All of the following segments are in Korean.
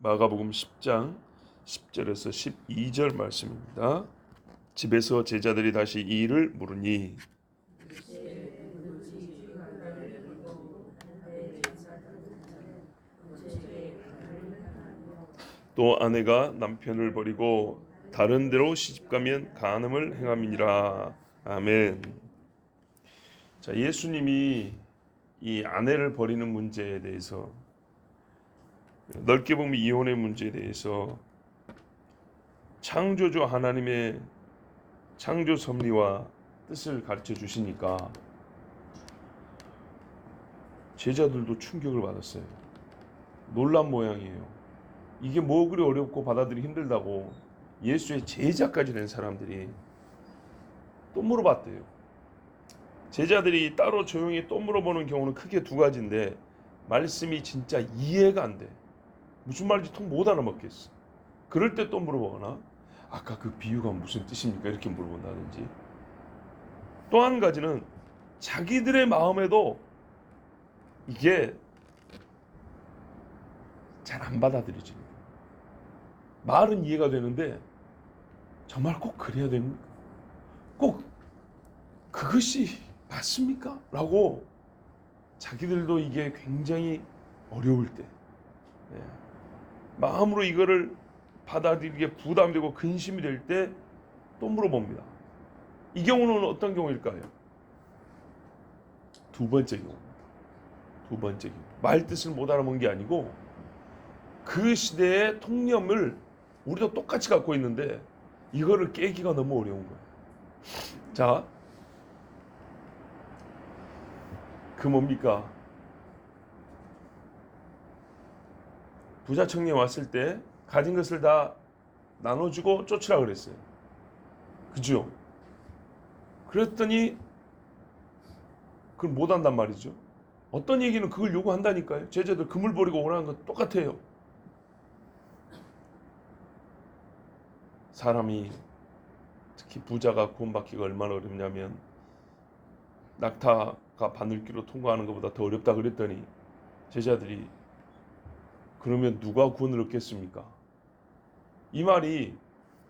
마가복음 10장 10절에서 12절 말씀입니다. 집에서 제자들이 다시 이 일을 물으니 또 아내가 남편을 버리고 다른 데로 시집가면 간음을 행함이니라. 아멘. 자, 예수님이 이 아내를 버리는 문제에 대해서, 넓게 보면 이혼의 문제에 대해서 창조주 하나님의 창조 섭리와 뜻을 가르쳐 주시니까 제자들도 충격을 받았어요. 놀란 모양이에요. 이게 뭐 그리 어렵고 받아들이기 힘들다고 예수의 제자까지 된 사람들이 또 물어봤대요. 제자들이 따로 조용히 또 물어보는 경우는 크게 두 가지인데 말씀이 진짜 이해가 안 돼. 무슨 말인지 통 못 알아먹겠어. 그럴 때 또 물어보거나 아까 그 비유가 무슨 뜻입니까? 이렇게 물어본다든지. 또 한 가지는 자기들의 마음에도 이게 잘 안 받아들여집니다. 말은 이해가 되는데 정말 꼭 그래야 됩니까? 꼭 그것이 맞습니까? 라고 자기들도 이게 굉장히 어려울 때, 마음으로 이거를 받아들이기에 부담되고 근심이 될 때 또 물어봅니다. 이 경우는 어떤 경우일까요? 두 번째 경우입니다. 두 번째 경우. 말 뜻을 못 알아본 게 아니고 그 시대의 통념을 우리도 똑같이 갖고 있는데 이거를 깨기가 너무 어려운 거예요. 자, 그 뭡니까? 부자 청년 왔을 때 가진 것을 다 나눠주고 쫓으라 그랬어요. 그죠? 그랬더니 그걸 못 한단 말이죠. 어떤 얘기는 그걸 요구한다니까요. 제자들 그물 버리고 오라는 건 똑같아요. 사람이, 특히 부자가 구원받기가 얼마나 어렵냐면 낙타가 바늘길로 통과하는 것보다 더 어렵다 그랬더니 제자들이 그러면 누가 구원을 얻겠습니까? 이 말이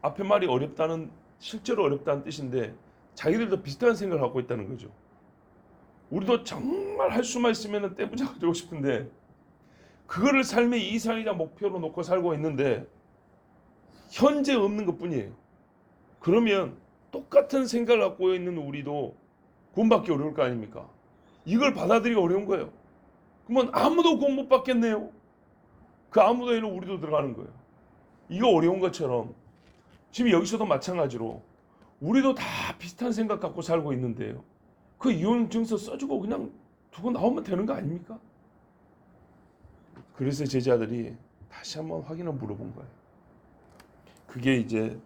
앞에 말이 어렵다는, 실제로 어렵다는 뜻인데 자기들도 비슷한 생각을 갖고 있다는 거죠. 우리도 정말 할 수만 있으면 떼부자가 되고 싶은데 그거를 삶의 이상이자 목표로 놓고 살고 있는데 현재 없는 것뿐이에요. 그러면 똑같은 생각을 갖고 있는 우리도 구원받기 어려울 거 아닙니까? 이걸 받아들이기 어려운 거예요. 그러면 아무도 구원 못 받겠네요. 그 아무도에는 우리도 들어가는 거예요. 이거 어려운 것처럼 지금 여기서도 마찬가지로 우리도 다 비슷한 생각 갖고 살고 있는데요. 그 이혼 증서 써주고 그냥 두고 나오면 되는 거 아닙니까? 그래서 제자들이 다시 한번 확인을 물어본 거예요. 그게 이제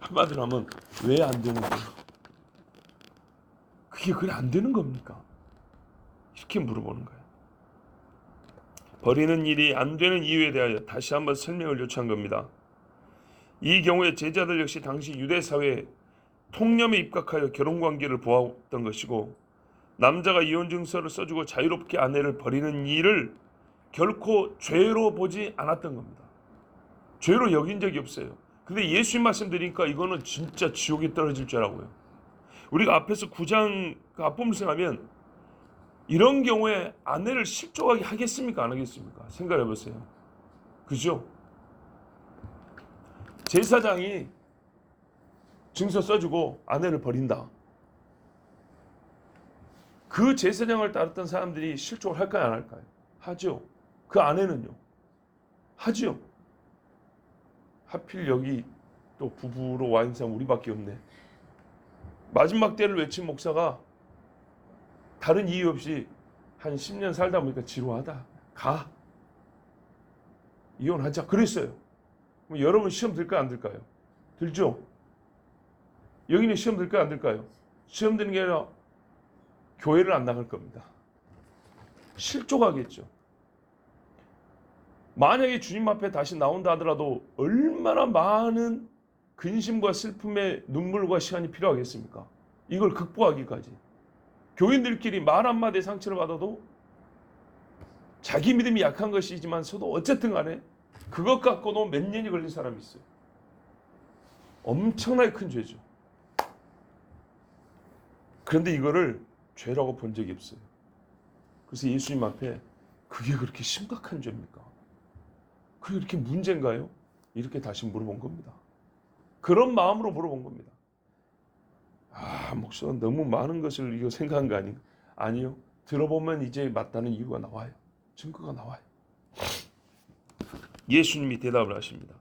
한마디로 하면 왜 안 되는 거예요? 그게 그래 안 되는 겁니까? 이렇게 물어보는 거예요. 버리는 일이 안 되는 이유에 대하여 다시 한번 설명을 요청한 겁니다. 이 경우에 제자들 역시 당시 유대 사회에 통념에 입각하여 결혼관계를 보았던 것이고 남자가 이혼 증서를 써주고 자유롭게 아내를 버리는 일을 결코 죄로 보지 않았던 겁니다. 죄로 여긴 적이 없어요. 근데 예수님 말씀드리니까 이거는 진짜 지옥에 떨어질 죄라고요. 우리가 앞에서 9장 앞부분 생각하면 이런 경우에 아내를 실족하게 하겠습니까? 안 하겠습니까? 생각해 보세요. 그죠? 제사장이 증서 써주고 아내를 버린다. 그 제사장을 따랐던 사람들이 실족을 할까요? 안 할까요? 하죠. 그 아내는요? 하죠. 하필 여기 또 부부로 와 있는 사람 우리밖에 없네. 마지막 때를 외친 목사가 다른 이유 없이 한 10년 살다 보니까 지루하다. 가. 이혼하자. 그랬어요. 그럼 여러분 시험 들까요? 안 들까요? 들죠? 여기는 시험 들까요? 안 들까요? 시험 드는 게 아니라 교회를 안 나갈 겁니다. 실족하겠죠. 만약에 주님 앞에 다시 나온다 하더라도 얼마나 많은 근심과 슬픔의 눈물과 시간이 필요하겠습니까? 이걸 극복하기까지. 교인들끼리 말 한마디에 상처를 받아도 자기 믿음이 약한 것이지만서도 어쨌든 간에 그것 갖고도 몇 년이 걸린 사람이 있어요. 엄청나게 큰 죄죠. 그런데 이거를 죄라고 본 적이 없어요. 그래서 예수님 앞에 그게 그렇게 심각한 죄입니까? 그게 그렇게 문제인가요? 이렇게 다시 물어본 겁니다. 그런 마음으로 물어본 겁니다. 목사가 너무 많은 것을 이거 생각한 거 아닌가? 아니요. 들어보면 이제 맞다는 이유가 나와요. 증거가 나와요. 예수님이 대답을 하십니다.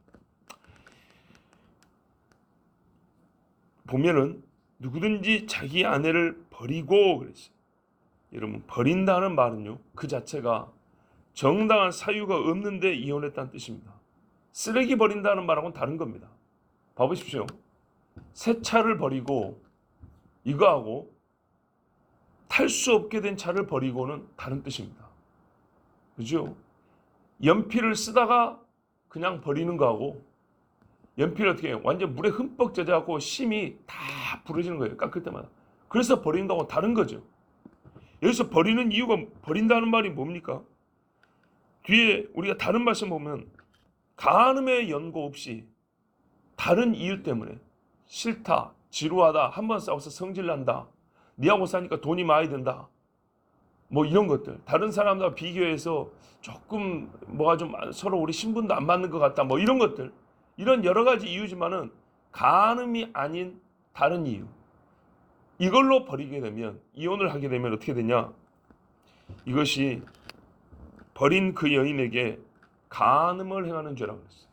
보면은 누구든지 자기 아내를 버리고 그랬어요. 여러분, 버린다는 말은요, 그 자체가 정당한 사유가 없는데 이혼했다는 뜻입니다. 쓰레기 버린다는 말하고는 다른 겁니다. 봐보십시오. 새 차를 버리고 이거하고 탈 수 없게 된 차를 버리고는 다른 뜻입니다. 그죠? 연필을 쓰다가 그냥 버리는 거하고, 연필을 어떻게 해요? 완전 물에 흠뻑 젖어갖고 심이 다 부러지는 거예요. 깎을 때마다. 그래서 버리는 거하고 다른 거죠. 여기서 버리는 이유가, 버린다는 말이 뭡니까? 뒤에 우리가 다른 말씀 보면 간음의 연고 없이 다른 이유 때문에 싫다, 지루하다, 한번 싸워서 성질난다, 니하고 사니까 돈이 많이 든다, 뭐 이런 것들, 다른 사람과 비교해서 조금 뭐가 좀 서로 우리 신분도 안 맞는 것 같다, 뭐 이런 것들, 이런 여러 가지 이유지만은 간음이 아닌 다른 이유, 이걸로 버리게 되면, 이혼을 하게 되면 어떻게 되냐? 이것이 버린 그 여인에게 간음을 행하는 죄라고 했어요.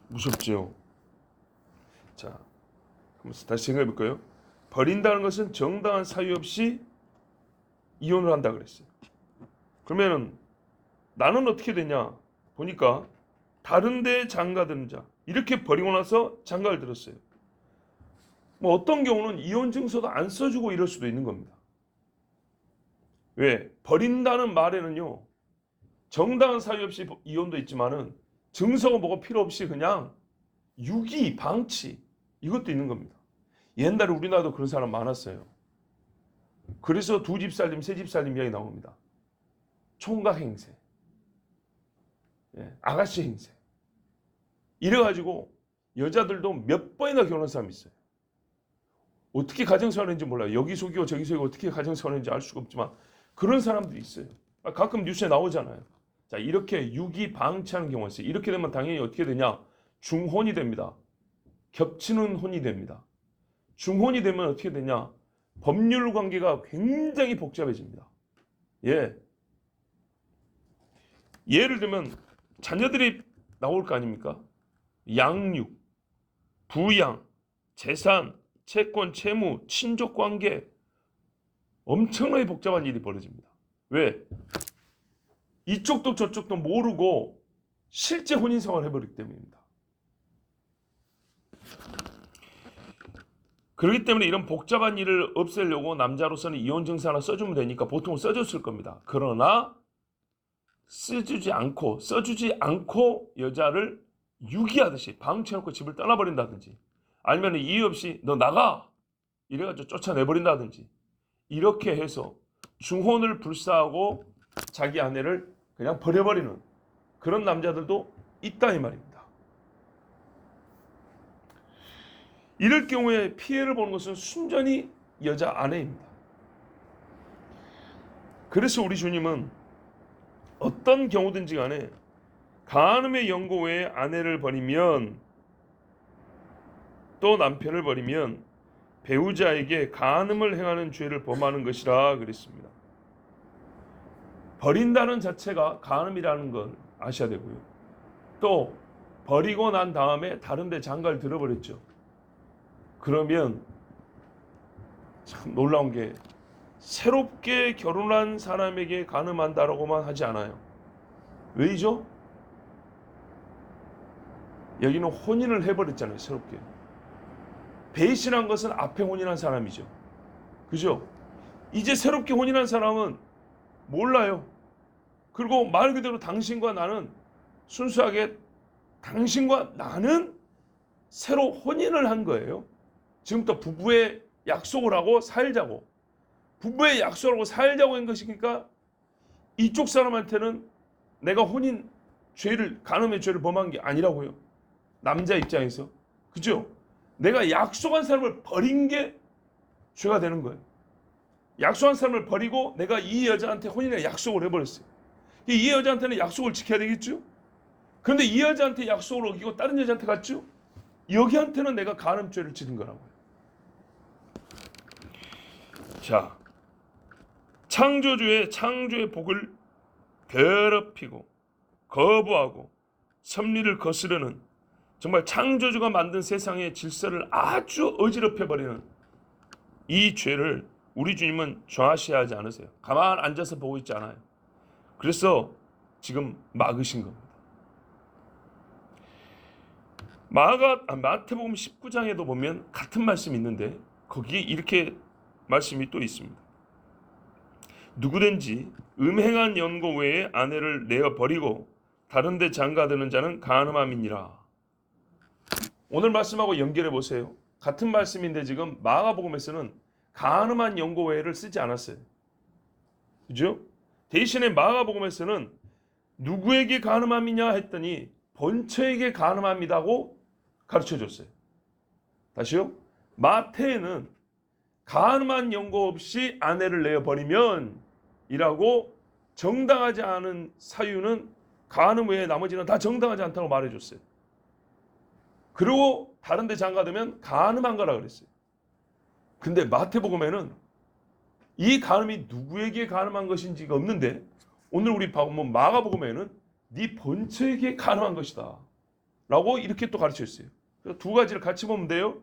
무섭죠? 자, 다시 생각해 볼까요? 버린다는 것은 정당한 사유 없이 이혼을 한다 그랬어요. 그러면은 나는 어떻게 되냐? 보니까 다른 데에 장가드는 자, 이렇게 버리고 나서 장가를 들었어요. 뭐 어떤 경우는 이혼 증서도 안 써주고 이럴 수도 있는 겁니다. 왜? 버린다는 말에는요, 정당한 사유 없이 이혼도 있지만은 증서가 뭐가 필요 없이 그냥 유기, 방치, 이것도 있는 겁니다. 옛날에 우리나라도 그런 사람 많았어요. 그래서 두 집 살림, 세 집 살림 이야기 나옵니다. 총각 행세, 아가씨 행세, 이래가지고 여자들도 몇 번이나 결혼한 사람이 있어요. 어떻게 가정생활했는지 몰라요. 여기 속이고 저기 속이고 어떻게 가정생활했는지 알 수가 없지만 그런 사람들이 있어요. 가끔 뉴스에 나오잖아요. 자, 이렇게 유기 방치하는 경우가 있어요. 이렇게 되면 당연히 어떻게 되냐? 중혼이 됩니다. 겹치는 혼이 됩니다. 중혼이 되면 어떻게 되냐? 법률 관계가 굉장히 복잡해집니다. 예를 들면 자녀들이 나올 거 아닙니까? 양육, 부양, 재산, 채권, 채무, 친족 관계, 엄청나게 복잡한 일이 벌어집니다. 왜? 이쪽도 저쪽도 모르고 실제 혼인 생활을 해버리기 때문입니다. 그렇기 때문에 이런 복잡한 일을 없애려고 남자로서는 이혼 증서 하나 써주면 되니까 보통 써줬을 겁니다. 그러나 써주지 않고 여자를 유기하듯이 방치해놓고 집을 떠나버린다든지, 아니면 이유 없이 너 나가 이래가지고 쫓아내버린다든지, 이렇게 해서 중혼을 불사하고 자기 아내를 그냥 버려버리는 그런 남자들도 있다 이 말입니다. 이럴 경우에 피해를 보는 것은 순전히 여자 아내입니다. 그래서 우리 주님은 어떤 경우든지 간에 간음의 연고 외에 아내를 버리면, 또 남편을 버리면 배우자에게 간음을 행하는 죄를 범하는 것이라 그랬습니다. 버린다는 자체가 간음이라는 걸 아셔야 되고요. 또 버리고 난 다음에 다른 데 장가를 들어버렸죠. 그러면 참 놀라운 게, 새롭게 결혼한 사람에게 간음한다라고만 하지 않아요. 왜이죠? 여기는 혼인을 해버렸잖아요. 새롭게. 배신한 것은 앞에 혼인한 사람이죠. 그죠? 이제 새롭게 혼인한 사람은 몰라요. 그리고 말 그대로 당신과 나는 순수하게, 당신과 나는 새로 혼인을 한 거예요. 지금부터 부부의 약속을 하고 살자고, 부부의 약속을 하고 살자고 한 것이니까 이쪽 사람한테는 내가 혼인 죄를 간음의 죄를 범한 게 아니라고요. 남자 입장에서. 그죠? 내가 약속한 사람을 버린 게 죄가 되는 거예요. 약속한 사람을 버리고 내가 이 여자한테 혼인의 약속을 해버렸어요. 이 여자한테는 약속을 지켜야 되겠죠? 그런데 이 여자한테 약속을 어기고 다른 여자한테 갔죠? 여기한테는 내가 간음죄를 지은 거라고요. 자, 창조주의 복을 더럽히고 거부하고 섭리를 거스르는, 정말 창조주가 만든 세상의 질서를 아주 어지럽혀버리는 이 죄를 우리 주님은 좌시하지 않으세요. 가만 앉아서 보고 있지 않아요. 그래서 지금 막으신 겁니다. 마태복음 19장에도 보면 같은 말씀이 있는데 거기에 이렇게 말씀이 또 있습니다. 누구든지 음행한 연고 외에 아내를 내어 버리고 다른 데 장가드는 자는 간음함이니라. 오늘 말씀하고 연결해 보세요. 같은 말씀인데 지금 마가복음에서는 간음한 연고 외를 쓰지 않았어요. 그죠? 대신에 마가복음에서는 누구에게 간음함이냐 했더니 본처에게 간음함이라고 가르쳐 줬어요. 다시요. 마태에는 간음한 연고 없이 아내를 내어 버리면 이라고 정당하지 않은 사유는 간음 외에 나머지는 다 정당하지 않다고 말해줬어요. 그리고 다른 데 장가되면 간음한 거라 그랬어요. 근데 마태복음에는 이 간음이 누구에게 간음한 것인지가 없는데 오늘 우리 보면 마가복음에는 네 본처에게 간음한 것이다 라고 이렇게 또 가르쳤어요. 그래서 두 가지를 같이 보면 돼요.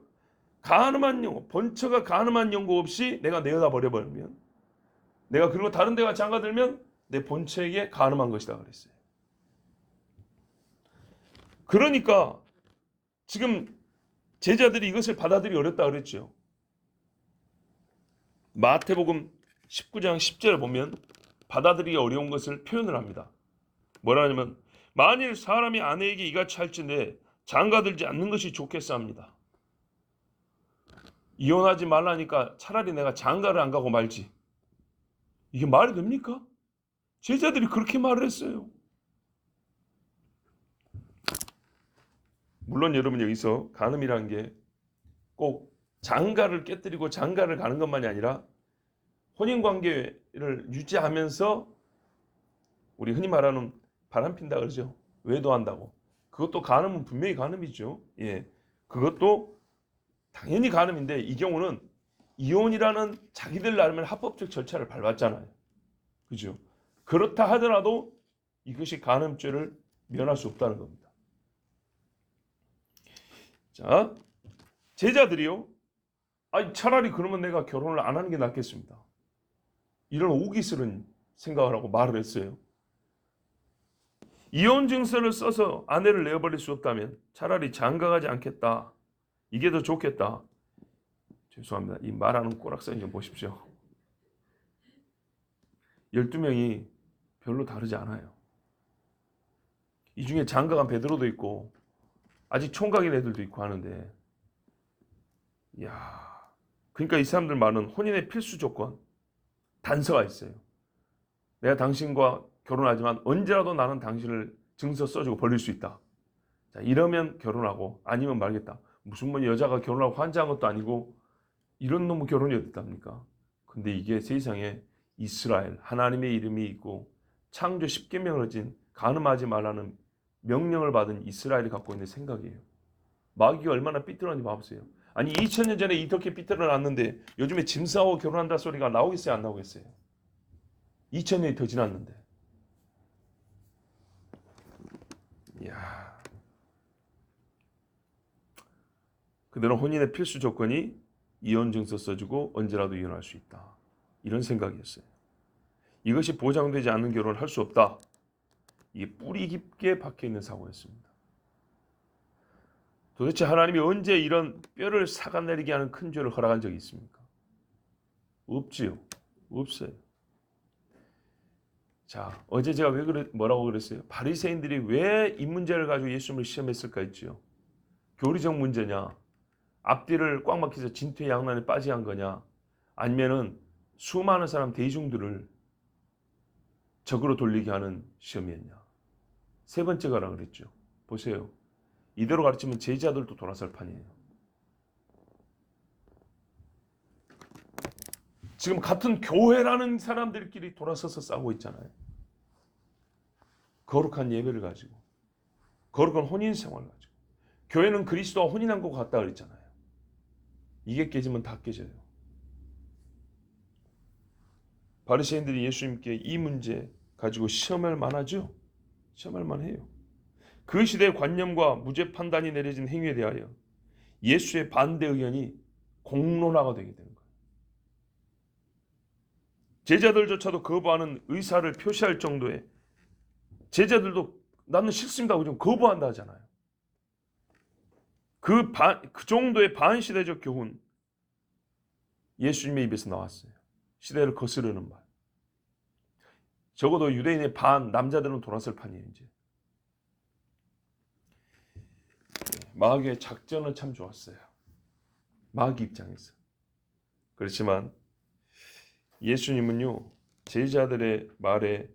간음한 연고, 본처가 간음한 연고 없이 내가 내어다 버려버리면, 내가 그리고 다른 데가 장가들면 내 본처에게 간음한 것이다 그랬어요. 그러니까 지금 제자들이 이것을 받아들이기 어렵다 그랬죠. 마태복음 19장 10절을 보면 받아들이기 어려운 것을 표현을 합니다. 뭐라냐면 만일 사람이 아내에게 이같이 할진대 장가들지 않는 것이 좋겠사옵니다. 이혼하지 말라니까 차라리 내가 장가를 안 가고 말지. 이게 말이 됩니까? 제자들이 그렇게 말을 했어요. 물론 여러분 여기서 간음이라는 게 꼭 장가를 깨뜨리고 장가를 가는 것만이 아니라 혼인관계를 유지하면서 우리 흔히 말하는 바람핀다 그러죠. 외도한다고. 그것도 간음은 분명히 간음이죠. 예, 그것도 당연히 간음인데 이 경우는 이혼이라는 자기들 나름의 합법적 절차를 밟았잖아요. 그죠? 그렇다 하더라도 이것이 간음죄를 면할 수 없다는 겁니다. 자, 제자들이요. 차라리 그러면 내가 결혼을 안 하는 게 낫겠습니다. 이런 오기스러운 생각을 하고 말을 했어요. 이혼 증서를 써서 아내를 내어버릴 수 없다면 차라리 장가가지 않겠다. 이게 더 좋겠다. 죄송합니다. 이 말하는 꼬락서니 좀 보십시오. 12명이 별로 다르지 않아요. 이 중에 장가간 베드로도 있고 아직 총각인 애들도 있고 하는데, 그러니까 이 사람들 말은 혼인의 필수 조건 단서가 있어요. 내가 당신과 결혼하지만 언제라도 나는 당신을 증서 써주고 버릴 수 있다. 자, 이러면 결혼하고 아니면 말겠다. 무슨 뭐 여자가 결혼하고 환장한 것도 아니고 이런 놈의 결혼이 어딨답니까? 근데 이게 세상에 이스라엘 하나님의 이름이 있고 창조 10계명을 진 간음하지 말라는 명령을 받은 이스라엘이 갖고 있는 생각이에요. 마귀가 얼마나 삐뚤었는지 봐보세요. 아니 2000년 전에 이렇게 삐뚤어놨는데 요즘에 짐 싸고 결혼한다 소리가 나오겠어요 안 나오겠어요? 2000년이 더 지났는데. 그들은 혼인의 필수 조건이 이혼 증서 써주고 언제라도 이혼할 수 있다. 이런 생각이었어요. 이것이 보장되지 않는 결혼을 할 수 없다. 이게 뿌리 깊게 박혀있는 사고였습니다. 도대체 하나님이 언제 이런 뼈를 삭아내리게 하는 큰 죄를 허락한 적이 있습니까? 없지요. 없어요. 자, 어제 제가 뭐라고 그랬어요? 바리새인들이 왜 이 문제를 가지고 예수님을 시험했을까 했지요. 교리적 문제냐? 앞뒤를 꽉 막혀서 진퇴양난에 빠지게 한 거냐? 아니면은 수많은 사람 대중들을 적으로 돌리게 하는 시험이었냐? 세 번째 가라 그랬죠. 보세요. 이대로 가르치면 제자들도 돌아설 판이에요. 지금 같은 교회라는 사람들끼리 돌아서서 싸우고 있잖아요. 거룩한 예배를 가지고, 거룩한 혼인 생활을 가지고. 교회는 그리스도와 혼인한 것 같다 그랬잖아요. 이게 깨지면 다 깨져요. 바리새인들이 예수님께 이 문제 가지고 시험할 만하죠? 시험할 만해요. 그 시대의 관념과 무죄 판단이 내려진 행위에 대하여 예수의 반대 의견이 공론화가 되게 되는 거예요. 제자들조차도 거부하는 의사를 표시할 정도의, 제자들도 나는 싫습니다 하고 좀 거부한다 하잖아요. 그 정도의 반시대적 교훈 예수님의 입에서 나왔어요. 시대를 거스르는 말. 적어도 유대인의 반 남자들은 돌아설 판이에요. 이제 마귀의 작전은 참 좋았어요. 마귀 입장에서. 그렇지만 예수님은요, 제자들의 말에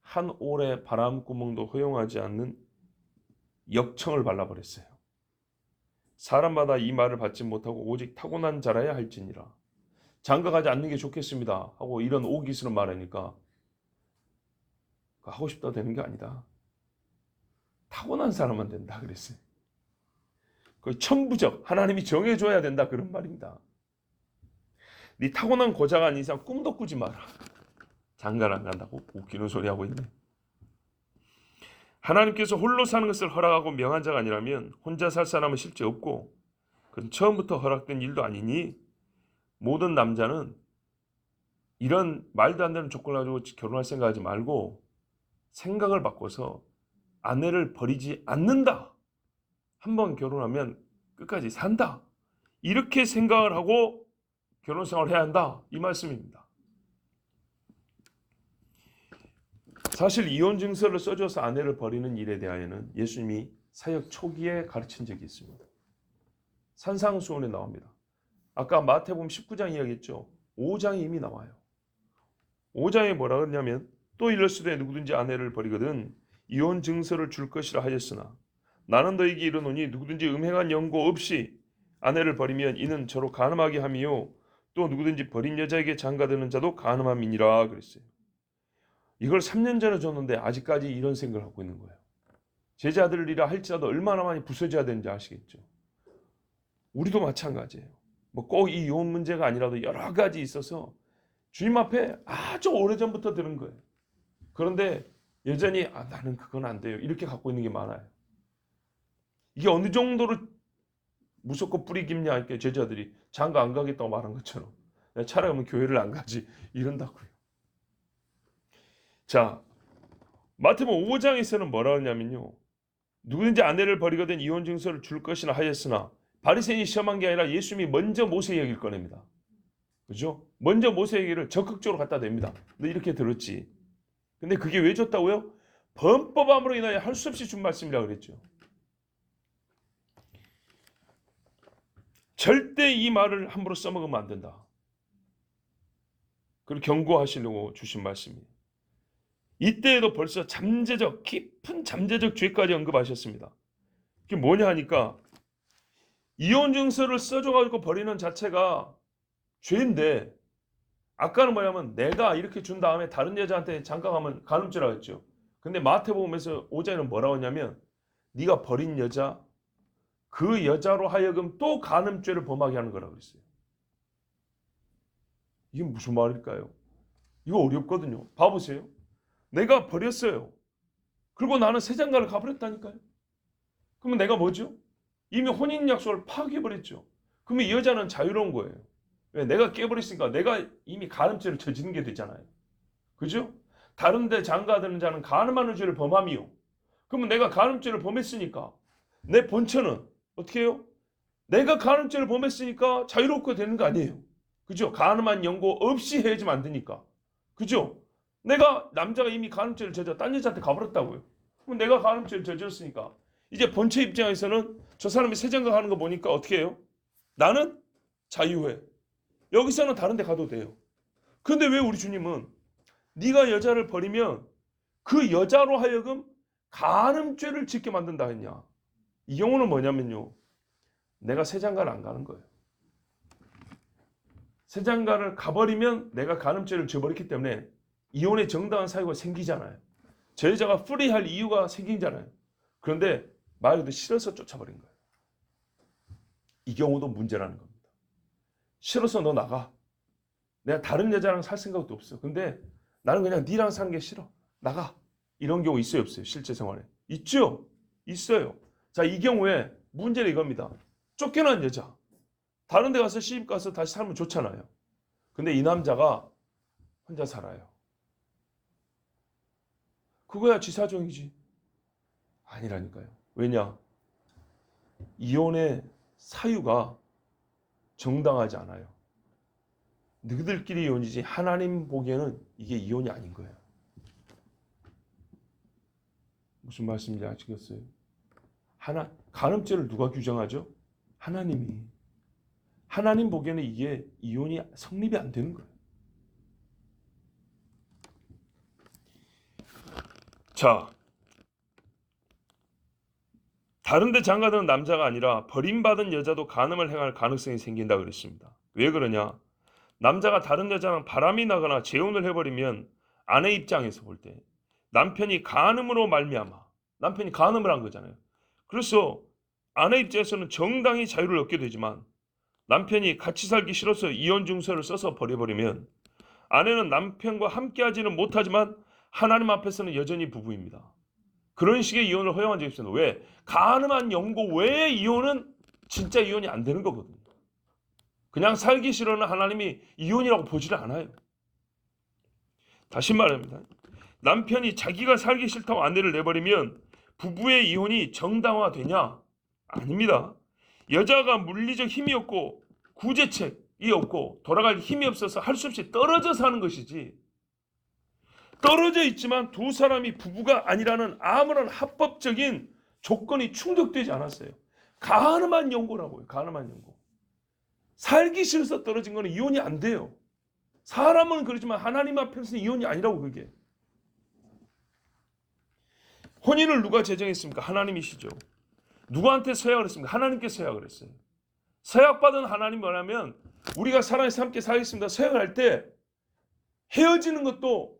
한 올의 바람구멍도 허용하지 않는 역청을 발라버렸어요. 사람마다 이 말을 받지 못하고 오직 타고난 자라야 할지니라. 장가가지 않는 게 좋겠습니다 하고 이런 오기스런 말하니까 하고 싶다 되는 게 아니다. 타고난 사람만 된다 그랬어요. 그 천부적, 하나님이 정해줘야 된다 그런 말입니다. 네 타고난 고자가 아닌 이상 꿈도 꾸지 마라. 장가를 안 간다고 웃기는 소리 하고 있네. 하나님께서 홀로 사는 것을 허락하고 명한 자가 아니라면 혼자 살 사람은 실제 없고, 그건 처음부터 허락된 일도 아니니 모든 남자는 이런 말도 안 되는 조건을 가지고 결혼할 생각하지 말고 생각을 바꿔서 아내를 버리지 않는다. 한번 결혼하면 끝까지 산다. 이렇게 생각을 하고 결혼 생활을 해야 한다. 이 말씀입니다. 사실 이혼 증서를 써줘서 아내를 버리는 일에 대하여는 예수님이 사역 초기에 가르친 적이 있습니다. 산상수훈에 나옵니다. 아까 마태복음 19장 이야기했죠. 5장에 이미 나와요. 5장에 뭐라 그러냐면 또 이럴 수도 누구든지 아내를 버리거든 이혼 증서를 줄 것이라 하였으나 나는 너에게 이르노니 누구든지 음행한 연고 없이 아내를 버리면 이는 저로 간음하게 함이요 또 누구든지 버린 여자에게 장가드는 자도 간음함이니라 그랬어요. 이걸 3년 전에 줬는데 아직까지 이런 생각을 하고 있는 거예요. 제자들이라 할지라도 얼마나 많이 부서져야 되는지 아시겠죠. 우리도 마찬가지예요. 뭐 꼭 이 이혼 문제가 아니라도 여러 가지 있어서 주님 앞에 아주 오래전부터 들은 거예요. 그런데 여전히 나는 그건 안 돼요. 이렇게 갖고 있는 게 많아요. 이게 어느 정도로 무섭고 뿌리 깊냐 이렇게 제자들이 장가 안 가겠다고 말한 것처럼 차라리 하면 교회를 안 가지 이런다고요. 자, 마태복음 5장에서는 뭐라 하냐면요. 누구든지 아내를 버리거든 이혼 증서를 줄 것이나 하였으나 바리새인이 시험한 게 아니라 예수님이 먼저 모세 얘기를 꺼냅니다. 그죠? 먼저 모세 얘기를 적극적으로 갖다 댑니다. 너 이렇게 들었지. 근데 그게 왜 줬다고요? 범법함으로 인하여 할 수 없이 준 말씀이라고 그랬죠. 절대 이 말을 함부로 써먹으면 안 된다. 그걸 경고하시려고 주신 말씀이에요. 이때에도 벌써 깊은 잠재적 죄까지 언급하셨습니다. 그게 뭐냐 하니까 이혼 증서를 써줘가지고 버리는 자체가 죄인데 아까는 뭐냐면 내가 이렇게 준 다음에 다른 여자한테 장가가면 간음죄라고 했죠. 근데 마태복음에서 5장에는 뭐라고 했냐면 네가 버린 여자 그 여자로 하여금 또 간음죄를 범하게 하는 거라고 했어요. 이게 무슨 말일까요? 이거 어렵거든요. 봐보세요. 내가 버렸어요. 그리고 나는 새 장가를 가버렸다니까요. 그러면 내가 뭐죠? 이미 혼인 약속을 파괴해버렸죠. 그러면 이 여자는 자유로운 거예요. 왜? 내가 깨버렸으니까 내가 이미 간음죄를 저지른 게 되잖아요. 그죠? 다른 데 장가드는 자는 간음하는 죄를 범함이요. 그러면 내가 간음죄를 범했으니까 내 본처는 어떻게 해요? 내가 간음죄를 범했으니까 자유롭게 되는 거 아니에요. 그죠? 간음한 연고 없이 헤어지면 안 되니까. 그죠? 내가 남자가 이미 간음죄를 저질러 딴 여자한테 가버렸다고요. 그럼 내가 간음죄를 저질렀으니까 이제 본처 입장에서는 저 사람이 새 장가 가는 거 보니까 어떻게 해요? 나는 자유해. 여기서는 다른 데 가도 돼요. 근데 왜 우리 주님은 네가 여자를 버리면 그 여자로 하여금 간음죄를 짓게 만든다 했냐? 이 경우는 뭐냐면요. 내가 세장가를 안 가는 거예요. 세장가를 가버리면 내가 간음죄를 져버렸기 때문에 이혼의 정당한 사유가 생기잖아요. 저 여자가 프리할 이유가 생기잖아요. 그런데 말 그대로 싫어서 쫓아버린 거예요. 이 경우도 문제라는 겁니다. 싫어서 너 나가. 내가 다른 여자랑 살 생각도 없어. 근데 나는 그냥 니랑 사는 게 싫어. 나가. 이런 경우 있어요, 없어요? 실제 생활에. 있죠? 있어요. 자, 이 경우에 문제는 이겁니다. 쫓겨난 여자. 다른 데 가서 시집 가서 다시 살면 좋잖아요. 근데 이 남자가 혼자 살아요. 그거야 지 사정이지. 아니라니까요. 왜냐? 이혼의 사유가 정당하지 않아요. 너희들끼리 이혼이지 하나님 보기에는 이게 이혼이 아닌 거예요. 무슨 말씀인지 아시겠어요? 간음죄를 누가 규정하죠? 하나님이. 하나님 보기에는 이게 이혼이 성립이 안 되는 거예요. 자, 다른 데 장가드는 남자가 아니라 버림받은 여자도 간음을 행할 가능성이 생긴다 그랬습니다. 왜 그러냐? 남자가 다른 여자랑 바람이 나거나 재혼을 해버리면 아내 입장에서 볼 때 남편이 간음으로 말미암아 남편이 간음을 한 거잖아요. 그래서 아내 입장에서는 정당히 자유를 얻게 되지만 남편이 같이 살기 싫어서 이혼 증서를 써서 버려버리면 아내는 남편과 함께하지는 못하지만 하나님 앞에서는 여전히 부부입니다. 그런 식의 이혼을 허용한 적이 있습니다. 왜? 간음한 연고 외에 이혼은 진짜 이혼이 안 되는 거거든요. 그냥 살기 싫어는 하나님이 이혼이라고 보지를 않아요. 다시 말합니다. 남편이 자기가 살기 싫다고 아내를 내버리면 부부의 이혼이 정당화되냐? 아닙니다. 여자가 물리적 힘이 없고 구제책이 없고 돌아갈 힘이 없어서 할 수 없이 떨어져 사는 것이지. 떨어져 있지만 두 사람이 부부가 아니라는 아무런 합법적인 조건이 충족되지 않았어요. 간음한 연고라고요. 간음한 연고. 살기 싫어서 떨어진 거는 이혼이 안 돼요. 사람은 그렇지만 하나님 앞에서는 이혼이 아니라고 그게. 혼인을 누가 제정했습니까? 하나님이시죠. 누구한테 서약을 했습니까? 하나님께 서약을 했어요. 서약받은 하나님 뭐냐면 우리가 사랑해서 함께 살겠습니다. 서약할 때 헤어지는 것도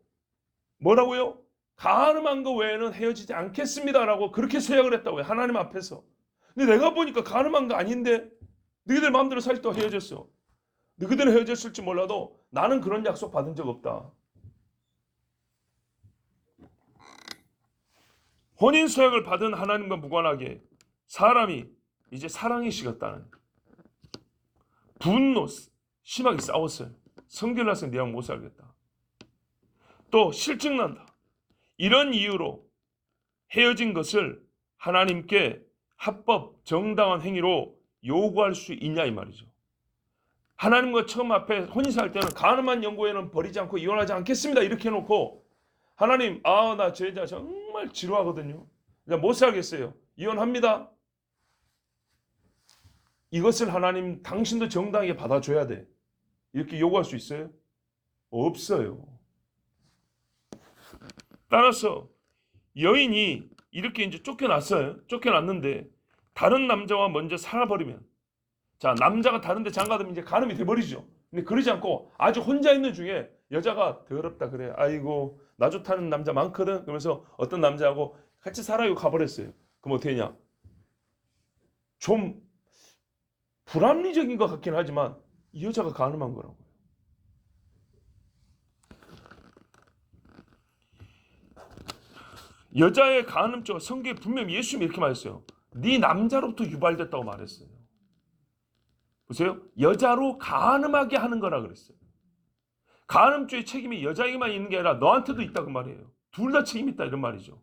뭐라고요? 간음한 거 외에는 헤어지지 않겠습니다라고 그렇게 서약을 했다고요. 하나님 앞에서. 근데 내가 보니까 간음한 거 아닌데 너희들 마음대로 살겠다고 헤어졌어. 너희들은 헤어졌을지 몰라도 나는 그런 약속 받은 적 없다. 혼인 서약을 받은 하나님과 무관하게 사람이 이제 사랑이 식었다는 분노 심하게 싸웠어요. 성결나서 내가 못 살겠다. 또 실증난다. 이런 이유로 헤어진 것을 하나님께 합법 정당한 행위로 요구할 수 있냐 이 말이죠. 하나님과 처음 앞에 혼인사할 때는 간음한 연고에는 버리지 않고 이혼하지 않겠습니다 이렇게 해놓고 하나님 나 저 여자 정말 지루하거든요. 못 살겠어요. 이혼합니다. 이것을 하나님 당신도 정당하게 받아줘야 돼. 이렇게 요구할 수 있어요? 없어요. 따라서 여인이 이렇게 이제 쫓겨났어요. 쫓겨났는데 다른 남자와 먼저 살아버리면 자 남자가 다른 데 장가들면 이제 간음이 돼버리죠. 근데 그러지 않고 아주 혼자 있는 중에 여자가 더럽다 그래. 아이고 나 좋다는 남자 많거든. 그러면서 어떤 남자하고 같이 살아요 가버렸어요. 그럼 어떻게 되냐? 좀 불합리적인 것 같긴 하지만 이 여자가 간음한 거라고요. 여자의 간음죄가 성경에 분명히 예수님이 이렇게 말했어요. 네 남자로부터 유발됐다고 말했어요. 보세요. 여자로 간음하게 하는 거라 그랬어요. 간음죄의 책임이 여자에게만 있는 게 아니라 너한테도 있다고 말이에요. 둘 다 책임 있다 이런 말이죠.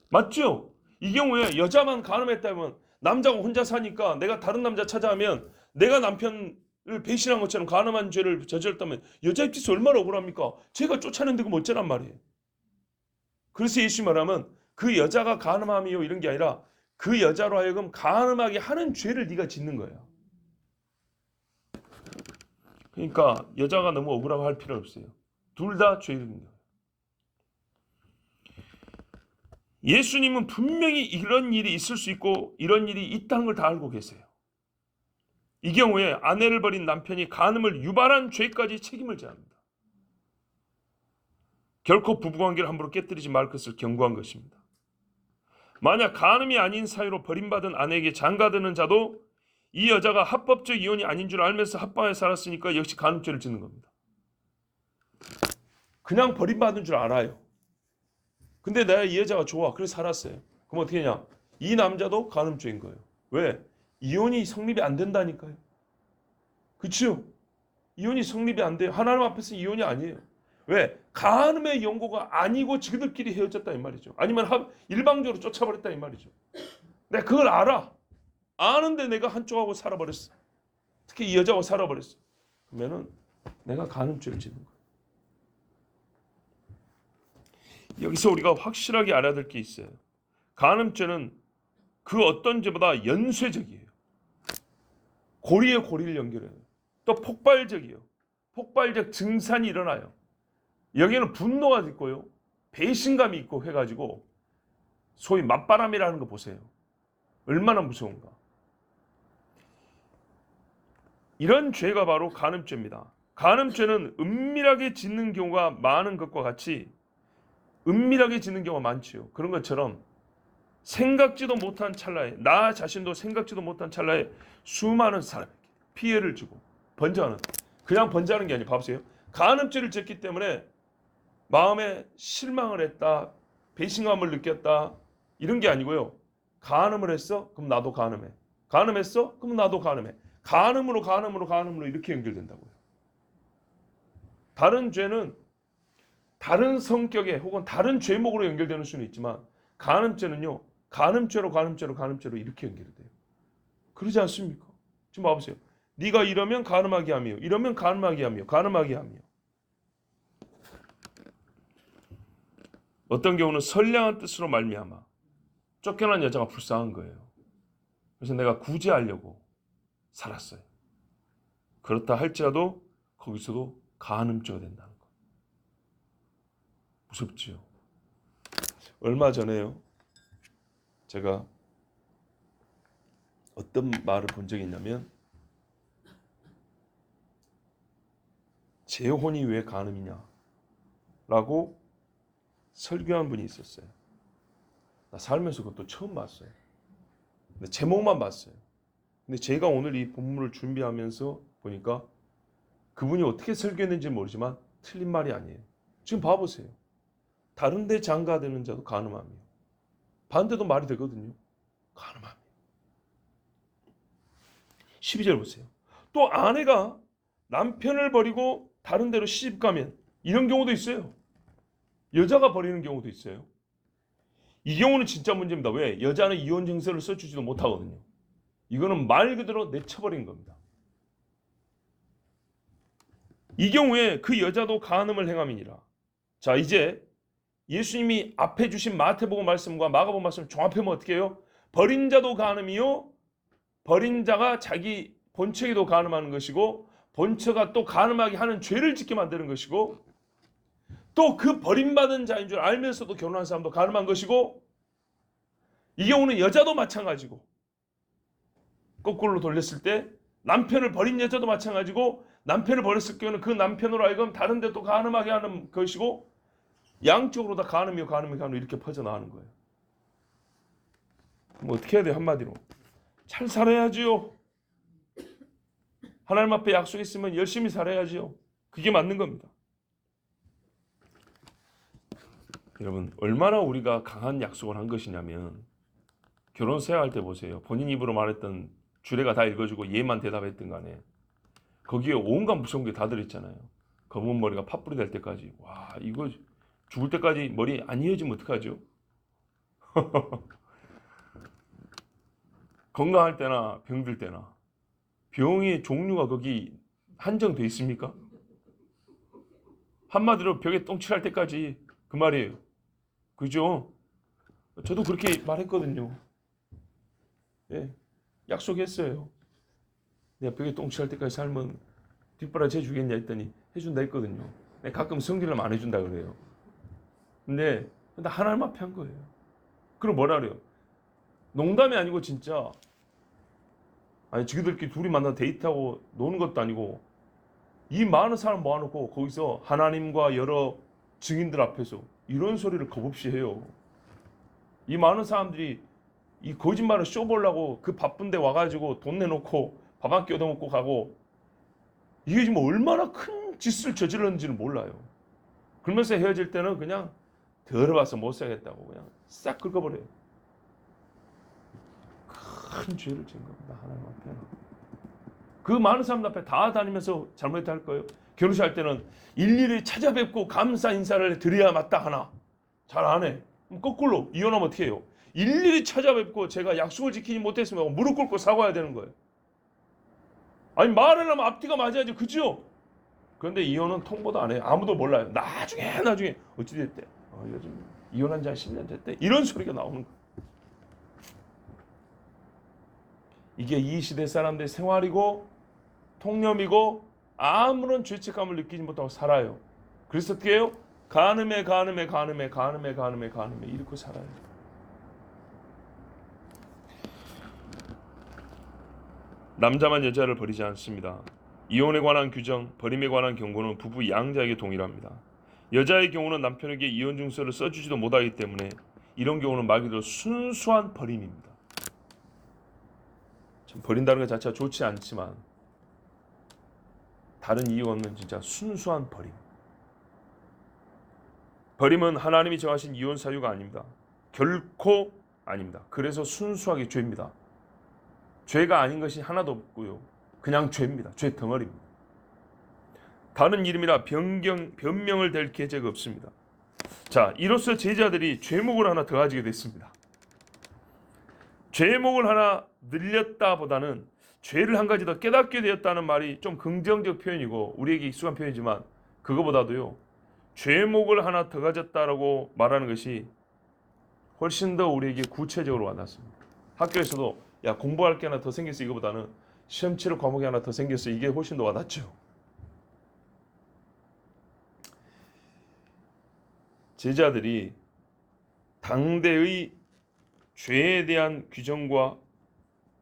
맞죠? 이 경우에 여자만 간음했다면 남자가 혼자 사니까 내가 다른 남자 찾아가면 내가 남편을 배신한 것처럼 간음한 죄를 저질렀다면 여자 입장에서 얼마나 억울합니까? 제가 쫓아낸다고 뭐 어쩌란 말이에요. 그래서 예수님 말하면 그 여자가 간음함이요 이런 게 아니라 그 여자로 하여금 간음하게 하는 죄를 네가 짓는 거예요. 그러니까 여자가 너무 억울하고 할 필요 없어요. 둘 다 죄입니다. 예수님은 분명히 이런 일이 있을 수 있고 이런 일이 있다는 걸 다 알고 계세요. 이 경우에 아내를 버린 남편이 간음을 유발한 죄까지 책임을 져야 합니다. 결코 부부관계를 함부로 깨뜨리지 말 것을 경고한 것입니다. 만약 간음이 아닌 사유로 버림받은 아내에게 장가드는 자도 이 여자가 합법적 이혼이 아닌 줄 알면서 합방에 살았으니까 역시 간음죄를 짓는 겁니다. 그냥 버림받은 줄 알아요. 근데 내가 이 여자가 좋아. 그래서 살았어요. 그럼 어떻게 하냐? 이 남자도 간음죄인 거예요. 왜? 이혼이 성립이 안 된다니까요. 그렇죠? 이혼이 성립이 안 돼요. 하나님 앞에서 이혼이 아니에요. 왜? 간음의 연고가 아니고 지그들끼리 헤어졌다 이 말이죠. 아니면 일방적으로 쫓아버렸다 이 말이죠. 내가 그걸 알아. 아는데 내가 한쪽하고 살아버렸어. 특히 이 여자하고 살아버렸어. 그러면은 내가 간음죄를 짓는 거예요. 여기서 우리가 확실하게 알아야 될 게 있어요. 간음죄는 그 어떤 죄보다 연쇄적이에요. 고리에 고리를 연결해요. 또 폭발적이에요. 폭발적 증산이 일어나요. 여기에는 분노가 있고요. 배신감이 있고 해가지고 소위 맞바람이라는 거 보세요. 얼마나 무서운가. 이런 죄가 바로 간음죄입니다. 간음죄는 은밀하게 짓는 경우가 많은 것과 같이 은밀하게 짓는 경우가 많지요. 그런 것처럼 생각지도 못한 찰나에 나 자신도 생각지도 못한 찰나에 수많은 사람에게 피해를 주고 번져하는 그냥 번져하는 게 아니라 봐보세요. 간음죄를 짓기 때문에 마음에 실망을 했다. 배신감을 느꼈다. 이런 게 아니고요. 간음을 했어? 그럼 나도 간음해. 간음했어? 그럼 나도 간음해. 간음으로 이렇게 연결된다고요. 다른 죄는 다른 성격에 혹은 다른 죄목으로 연결되는 수는 있지만 간음죄는요. 간음죄로 이렇게 연결이 돼요. 그러지 않습니까? 지금 봐보세요. 네가 이러면 간음하게 하며 이러면 간음하게 하며 어떤 경우는 선량한 뜻으로 말미암아 쫓겨난 여자가 불쌍한 거예요. 그래서 내가 구제하려고 살았어요. 그렇다 할지라도 거기서도 간음죄가 된다는 거. 무섭지요. 얼마 전에요. 제가 어떤 말을 본 적이 있냐면 재혼이 왜 간음이냐 라고 설교한 분이 있었어요. 나 살면서 그것도 처음 봤어요. 근데 제목만 봤어요. 근데 제가 오늘 이 본문을 준비하면서 보니까 그분이 어떻게 설교했는지 모르지만 틀린 말이 아니에요. 지금 봐보세요. 다른 데 장가드는 자도 간음하며 반대도 말이 되거든요. 간음하며 12절 보세요. 또 아내가 남편을 버리고 다른 데로 시집 가면 이런 경우도 있어요. 여자가 버리는 경우도 있어요. 이 경우는 진짜 문제입니다. 왜? 여자는 이혼 증서를 써주지도 못하거든요. 이거는 말 그대로 내쳐버린 겁니다. 이 경우에 그 여자도 간음을 행함이니라. 자, 이제 예수님이 앞에 주신 마태복음 말씀과 마가복음 말씀을 종합하면 어떻게 해요? 버린 자도 간음이요. 버린 자가 자기 본처에도 간음하는 것이고 본처가 또 간음하게 하는 죄를 짓게 만드는 것이고 또 그 버림받은 자인 줄 알면서도 결혼한 사람도 간음한 것이고 이 경우는 여자도 마찬가지고 거꾸로 돌렸을 때 남편을 버린 여자도 마찬가지고 남편을 버렸을 경우는 그 남편으로 하여금 다른 데 또 간음하게 하는 것이고 양쪽으로 다 간음이요 이렇게 퍼져나가는 거예요. 그럼 어떻게 해야 돼요? 한마디로 잘 살아야지요. 하나님 앞에 약속했으면 열심히 살아야지요. 그게 맞는 겁니다. 여러분 얼마나 우리가 강한 약속을 한 것이냐면 결혼 생활할 때 보세요. 본인 입으로 말했던 주례가 다 읽어주고 얘만 대답했던 간에 거기에 온갖 무서운 게 다 들어있잖아요. 검은 머리가 팥불이 될 때까지 와 이거 죽을 때까지 머리 안 이어지면 어떡하죠? 건강할 때나 병들 때나 병의 종류가 거기 한정돼 있습니까? 한마디로 벽에 똥칠할 때까지 그 말이에요. 그죠? 저도 그렇게 말했거든요. 예, 약속했어요. 내가 벽에 똥칠할 때까지 살면 뒷바라지 해주겠냐 했더니 해준다 했거든요. 가끔 성질을 안 해준다 그래요. 근데 하나님 앞에 한 거예요. 그럼 뭐라 그래요? 농담이 아니고 진짜 아니 지그들끼리 둘이 만나 데이트하고 노는 것도 아니고 이 많은 사람 모아놓고 거기서 하나님과 여러 증인들 앞에서 이런 소리를 겁없이 해요. 이 많은 사람들이 이 거짓말을 쇼 보려고 그 바쁜데 와가지고 돈 내놓고 밥 한 끼 얻어먹고 가고 이게 지금 얼마나 큰 짓을 저질렀는지는 몰라요. 그러면서 헤어질 때는 그냥 더러워서 못 살겠다고 그냥 싹 긁어버려요. 큰 죄를 지은 겁니다. 하나님 앞에. 그 많은 사람들 앞에 다 다니면서 잘못했다 할 거예요. 결혼식 할 때는 일일이 찾아뵙고 감사 인사를 드려야 마땅 하나. 잘 안 해. 그럼 거꾸로 이혼하면 어떻게 해요? 일일이 찾아뵙고 제가 약속을 지키지 못했으면 무릎 꿇고 사과해야 되는 거예요. 아니 말을 하면 앞뒤가 맞아야지. 그죠? 그런데 이혼은 통보도 안 해요. 아무도 몰라요. 나중에 어찌 됐대. 요즘 이혼한 지 한 10년 됐대. 이런 소리가 나오는 거예요. 이게 이 시대 사람들의 생활이고 통념이고 아무런 죄책감을 느끼지 못하고 살아요. 그래서 어떻게 해요? 간음에 이렇게 살아요. 남자만 여자를 버리지 않습니다. 이혼에 관한 규정, 버림에 관한 경고는 부부 양자에게 동일합니다. 여자의 경우는 남편에게 이혼 증서를 써주지도 못하기 때문에 이런 경우는 말 그대로 순수한 버림입니다. 참 버린다는 것 자체가 좋지 않지만 다른 이유 없는 진짜 순수한 버림. 버림은 하나님이 정하신 이혼 사유가 아닙니다. 결코 아닙니다. 그래서 순수하게 죄입니다. 죄가 아닌 것이 하나도 없고요. 그냥 죄입니다. 죄 덩어리입니다. 다른 이름이라 변명을 댈 계제가 없습니다. 자, 이로써 제자들이 죄목을 하나 더 가지게 됐습니다. 죄목을 하나 늘렸다보다는 죄를 한 가지 더 깨닫게 되었다는 말이 좀 긍정적 표현이고 우리에게 익숙한 표현이지만 그거보다도요. 죄목을 하나 더 가졌다라고 말하는 것이 훨씬 더 우리에게 구체적으로 와닿습니다. 학교에서도 야 공부할 게 하나 더 생겼어 이거보다는 시험 치를 과목이 하나 더 생겼어 이게 훨씬 더 와닿죠. 제자들이 당대의 죄에 대한 규정과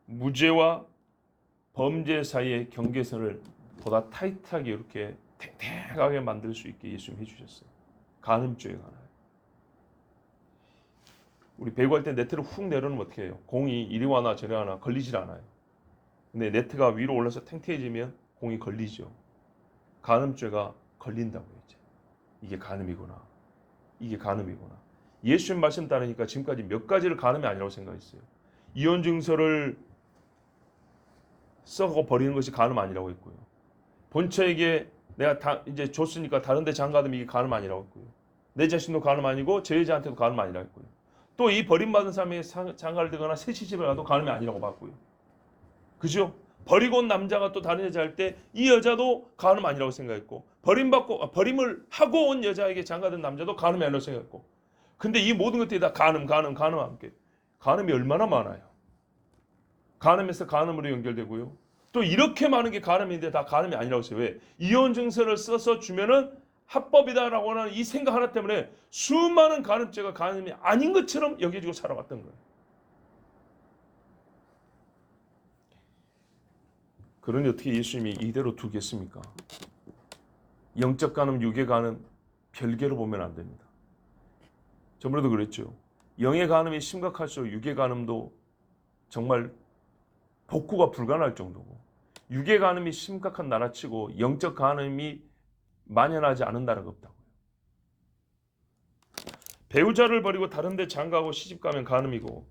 무죄와 범죄 사이의 경계선을 보다 타이트하게 이렇게 탱탱하게 만들 수 있게 예수님 해주셨어요. 간음죄에 관하여. 우리 배구할 때 네트를 훅 내려놓으면 어떻게 해요? 공이 이리 와나 저리 와나 걸리질 않아요. 근데 네트가 위로 올라서 탱탱해지면 공이 걸리죠. 간음죄가 걸린다고 했죠. 이게 간음이구나. 이게 간음이구나. 예수님 말씀 따르니까 지금까지 몇 가지를 간음이 아니라고 생각했어요. 이혼 증서를 썩어 버리는 것이 간음 아니라고 했고요. 본처에게 내가 다 이제 줬으니까 다른 데 장가하면 이게 간음 아니라고 했고요. 내 자신도 간음 아니고 제 여자한테도 간음 아니라고 했고요. 또 이 버림받은 사람이 장가를 들거나 새 시집을 가도 간음이 아니라고 봤고요. 그죠? 버리고 온 남자가 또 다른 여자 할 때 이 여자도 간음 아니라고 생각했고 버림을 하고 온 여자에게 장가든 남자도 간음이 아니라고 생각했고 근데 이 모든 것들이 다 간음과 함께 간음이 얼마나 많아요. 간음에서 간음으로 연결되고요. 또 이렇게 많은 게 간음인데 다 간음이 아니라고 했어요. 왜? 이혼 증서를 써서 주면은 합법이다라고 하는 이 생각 하나 때문에 수많은 간음죄가 간음이 아닌 것처럼 여겨지고 살아왔던 거예요. 그러니 어떻게 예수님이 이대로 두겠습니까? 영적 간음, 육의 간음 별개로 보면 안 됩니다. 저번에도 그랬죠. 영의 간음이 심각할수록 육의 간음도 정말 복구가 불가능할 정도고 육의 간음이 심각한 나라치고 영적 간음이 만연하지 않은 나라가 없다고요. 배우자를 버리고 다른 데 장가하고 시집가면 간음이고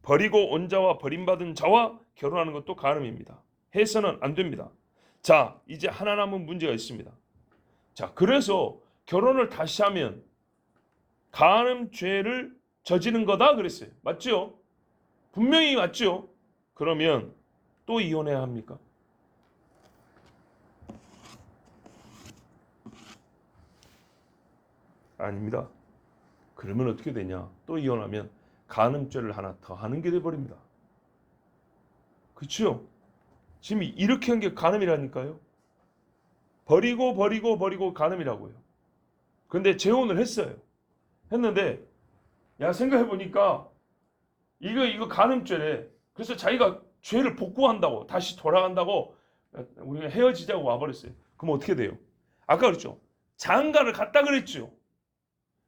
버리고 온 자와 버림받은 자와 결혼하는 것도 간음입니다. 해서는 안 됩니다. 자, 이제 하나 남은 문제가 있습니다. 자, 그래서 결혼을 다시 하면 간음죄를 저지른 거다 그랬어요. 맞죠? 분명히 맞죠? 그러면 또 이혼해야 합니까? 아닙니다. 그러면 어떻게 되냐? 또 이혼하면 간음죄를 하나 더 하는 게 돼버립니다. 그렇죠? 지금 이렇게 한 게 간음이라니까요. 버리고 간음이라고요. 근데 재혼을 했어요. 했는데 야 생각해보니까 이거 간음죄래. 그래서 자기가 죄를 복구한다고 다시 돌아간다고 우리가 헤어지자고 와버렸어요. 그럼 어떻게 돼요? 아까 그랬죠. 장가를 갔다 그랬죠.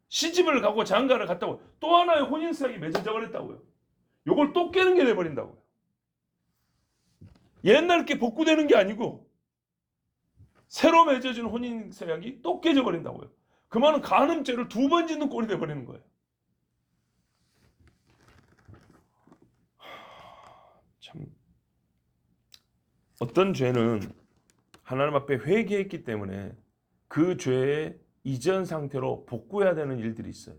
시집을 가고 장가를 갔다고 또 하나의 혼인서약이 맺어져 버렸다고요. 요걸 또 깨는 게 돼버린다고요. 옛날 게 복구되는 게 아니고 새로 맺어진 혼인서약이 또 깨져 버린다고요. 그 말은 간음죄를 2번 짓는 꼴이 돼버리는 거예요. 참 어떤 죄는 하나님 앞에 회개했기 때문에 그 죄의 이전 상태로 복구해야 되는 일들이 있어요.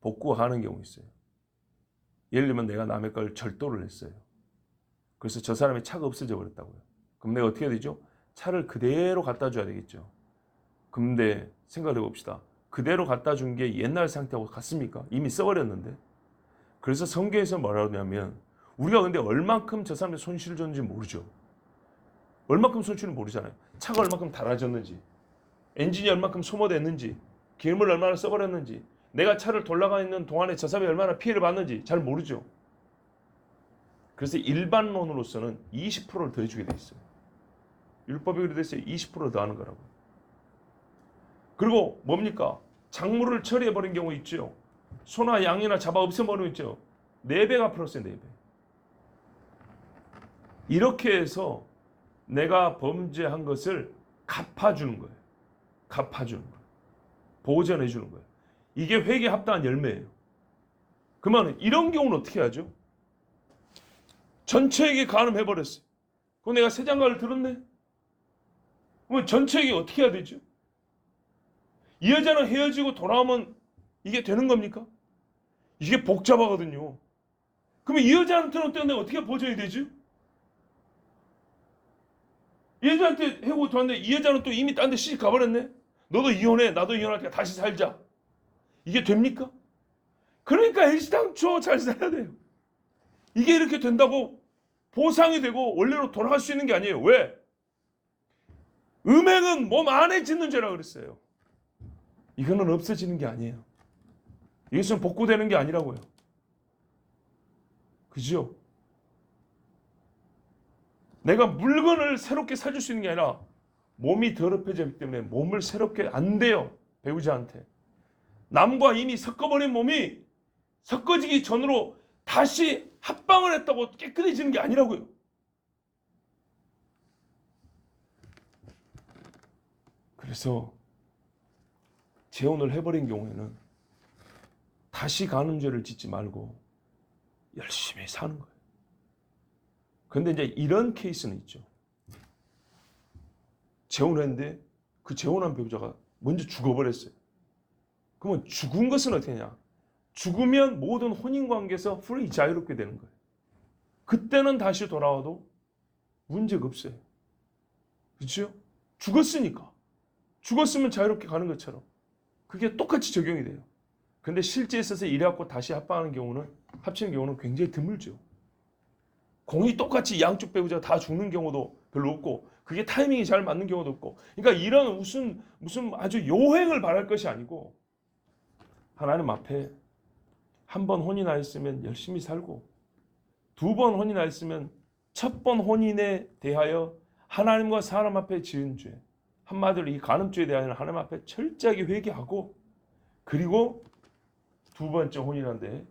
복구하는 경우 있어요. 예를 들면 내가 남의 걸 절도를 했어요. 그래서 저 사람의 차가 없어져 버렸다고요. 그럼 내가 어떻게 해야 되죠? 차를 그대로 갖다 줘야 되겠죠. 근데 생각해 봅시다. 그대로 갖다 준 게 옛날 상태하고 같습니까? 이미 써버렸는데. 그래서 성경에서 뭐라고 하냐면 우리가 근데 얼만큼 저 사람의 손실을 줬는지 모르죠. 얼만큼 손실을 모르잖아요. 차가 얼만큼 닳아졌는지, 엔진이 얼만큼 소모됐는지, 기름을 얼마나 써버렸는지, 내가 차를 돌아가 있는 동안에 저 사람이 얼마나 피해를 받는지 잘 모르죠. 그래서 일반론으로서는 20%를 더해주게 돼 있어요. 율법이 그래 됐어요. 20% 더하는 거라고. 그리고 뭡니까? 작물을 처리해버린 경우 있죠. 소나 양이나 잡아 없애버리고 있죠. 4배가 플러스에 4배. 이렇게 해서 내가 범죄한 것을 갚아주는 거예요. 갚아주는 거예요. 보전해주는 거예요. 이게 회개에 합당한 열매예요. 그러면 이런 경우는 어떻게 하죠? 전처에게 간음해버렸어요. 그럼 내가 새 장가를 들었네? 그러면 전처에게 어떻게 해야 되죠? 이 여자는 헤어지고 돌아오면 이게 되는 겁니까? 이게 복잡하거든요. 그러면 이 여자한테는 내가 어떻게 보전이 되죠? 이 여자한테 해고 돌았는데 이 여자는 또 이미 딴 데 시집 가버렸네? 너도 이혼해. 나도 이혼할게. 다시 살자. 이게 됩니까? 그러니까 일시당초 잘 살아야 돼요. 이게 이렇게 된다고 보상이 되고 원래로 돌아갈 수 있는 게 아니에요. 왜? 음행은 몸 안에 짓는 죄라 그랬어요. 이거는 없어지는 게 아니에요. 이것은 복구되는 게 아니라고요. 그죠? 내가 물건을 새롭게 사줄 수 있는 게 아니라 몸이 더럽혀졌기 때문에 몸을 새롭게 안 돼요. 배우자한테. 남과 이미 섞어버린 몸이 섞어지기 전으로 다시 합방을 했다고 깨끗해지는 게 아니라고요. 그래서 재혼을 해버린 경우에는 다시 간음죄를 짓지 말고 열심히 사는 거예요. 그런데 이제 이런 케이스는 있죠. 재혼했는데 그 재혼한 배우자가 먼저 죽어버렸어요. 그러면 죽은 것은 어떻게 하냐? 죽으면 모든 혼인관계에서 풀이 자유롭게 되는 거예요. 그때는 다시 돌아와도 문제가 없어요. 그렇죠? 죽었으니까. 죽었으면 자유롭게 가는 것처럼. 그게 똑같이 적용이 돼요. 근데 실제 있어서 일해갖고 다시 합치는 경우는 굉장히 드물죠. 공이 똑같이 양쪽 배우자가 다 죽는 경우도 별로 없고, 그게 타이밍이 잘 맞는 경우도 없고. 그러니까 이런 무슨 아주 요행을 바랄 것이 아니고, 하나님 앞에 한 번 혼인하였으면 열심히 살고, 2번 혼인하였으면 첫 번 혼인에 대하여 하나님과 사람 앞에 지은 죄, 한마디로 이 간음죄에 대하여 하나님 앞에 철저하게 회개하고, 그리고 2번째 혼인한데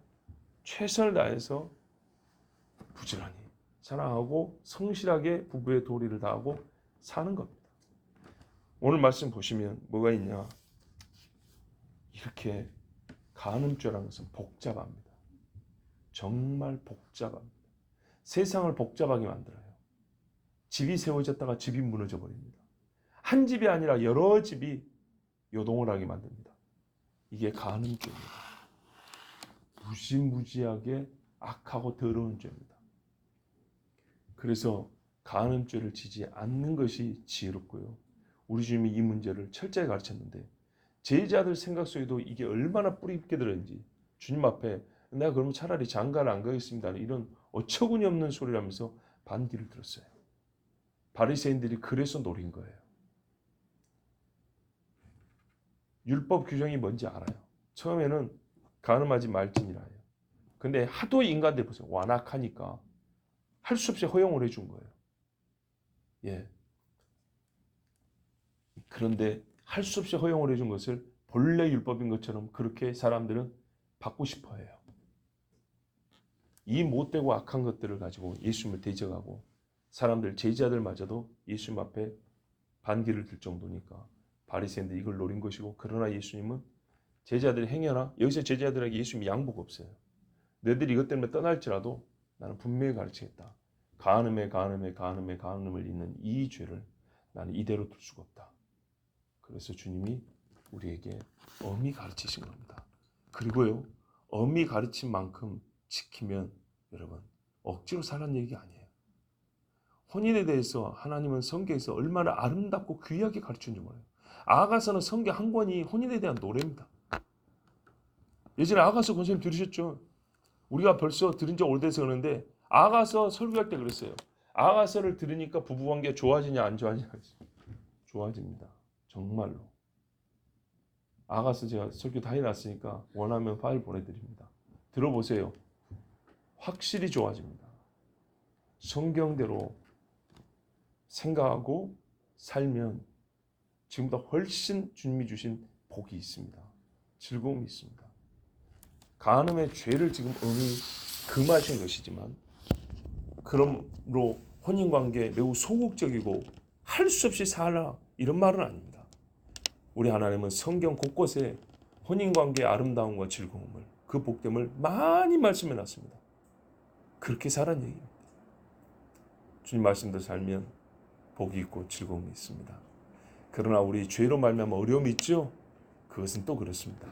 최선을 다해서 부지런히 사랑하고 성실하게 부부의 도리를 다하고 사는 겁니다. 오늘 말씀 보시면 뭐가 있냐? 이렇게 간음죄라는 것은 복잡합니다. 정말 복잡합니다. 세상을 복잡하게 만들어요. 집이 세워졌다가 집이 무너져 버립니다. 한 집이 아니라 여러 집이 요동을 하게 만듭니다. 이게 간음죄입니다. 무지무지하게 악하고 더러운 죄입니다. 그래서 간음죄를 지지 않는 것이 지혜롭고요. 우리 주님이 이 문제를 철저히 가르쳤는데 제자들 생각 속에도 이게 얼마나 뿌리 깊게 들었는지 주님 앞에 내가 그러면 차라리 장가를 안 가겠습니다. 이런 어처구니 없는 소리를 하면서 반기를 들었어요. 바리새인들이 그래서 노린 거예요. 율법 규정이 뭔지 알아요. 처음에는 간음하지 말지니라 해요. 근데 하도 인간들 보세요. 완악하니까 할 수 없이 허용을 해준 거예요. 예. 그런데 할 수 없이 허용을 해준 것을 본래 율법인 것처럼 그렇게 사람들은 받고 싶어 해요. 이 못되고 악한 것들을 가지고 예수님을 대적하고 사람들, 제자들마저도 예수님 앞에 반기를 들 정도니까 바리새인들이 이걸 노린 것이고, 그러나 예수님은 제자들이 행여나, 여기서 제자들에게 예수님이 양보가 없어요. 너희들이 이것 때문에 떠날지라도 나는 분명히 가르치겠다. 가늠을 잇는 이 죄를 나는 이대로 둘 수가 없다. 그래서 주님이 우리에게 엄히 가르치신 겁니다. 그리고요, 엄히 가르친 만큼 지키면 여러분 억지로 살라는 얘기가 아니에요. 혼인에 대해서 하나님은 성경에서 얼마나 아름답고 귀하게 가르치는지 몰라요. 아가서는 성경 한 권이 혼인에 대한 노래입니다. 예전에 아가서 권사님 들으셨죠? 우리가 벌써 들은 지 오래돼서 그러는데 아가서 설교할 때 그랬어요. 아가서를 들으니까 부부관계 좋아지냐 안 좋아지냐? 좋아집니다. 정말로. 아가서 제가 설교 다 해놨으니까 원하면 파일 보내드립니다. 들어보세요. 확실히 좋아집니다. 성경대로 생각하고 살면 지금보다 훨씬 주님이 주신 복이 있습니다. 즐거움이 있습니다. 간음의 죄를 지금 엄히 금하신 것이지만, 그러므로 혼인관계에 매우 소극적이고 할 수 없이 살아 이런 말은 아닙니다. 우리 하나님은 성경 곳곳에 혼인관계의 아름다움과 즐거움을, 그 복됨을 많이 말씀해 놨습니다. 그렇게 살라는 얘기입니다. 주님 말씀대로 살면 복이 있고 즐거움이 있습니다. 그러나 우리 죄로 말미암아 어려움이 있죠? 그것은 또 그렇습니다.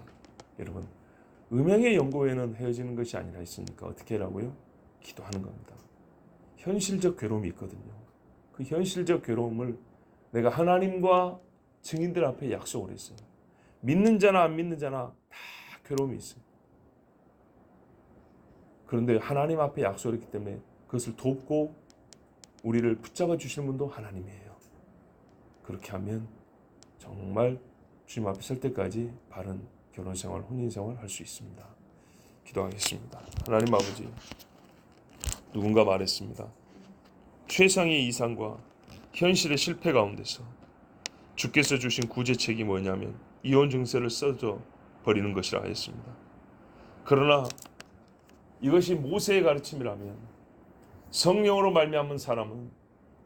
여러분, 음행의 연고에는 헤어지는 것이 아니라 있으니까 어떻게 하라고요? 기도하는 겁니다. 현실적 괴로움이 있거든요. 그 현실적 괴로움을 내가 하나님과 증인들 앞에 약속을 했어요. 믿는 자나 안 믿는 자나 다 괴로움이 있어요. 그런데 하나님 앞에 약속을 했기 때문에 그것을 돕고 우리를 붙잡아 주시는 분도 하나님이에요. 그렇게 하면 정말 주님 앞에 설 때까지 바른 결혼생활, 혼인생활 할 수 있습니다. 기도하겠습니다. 하나님 아버지, 누군가 말했습니다. 최상의 이상과 현실의 실패 가운데서 주께서 주신 구제책이 뭐냐면 이혼 증서를 써줘 버리는 것이라 하였습니다. 그러나 이것이 모세의 가르침이라면 성령으로 말미암은 사람은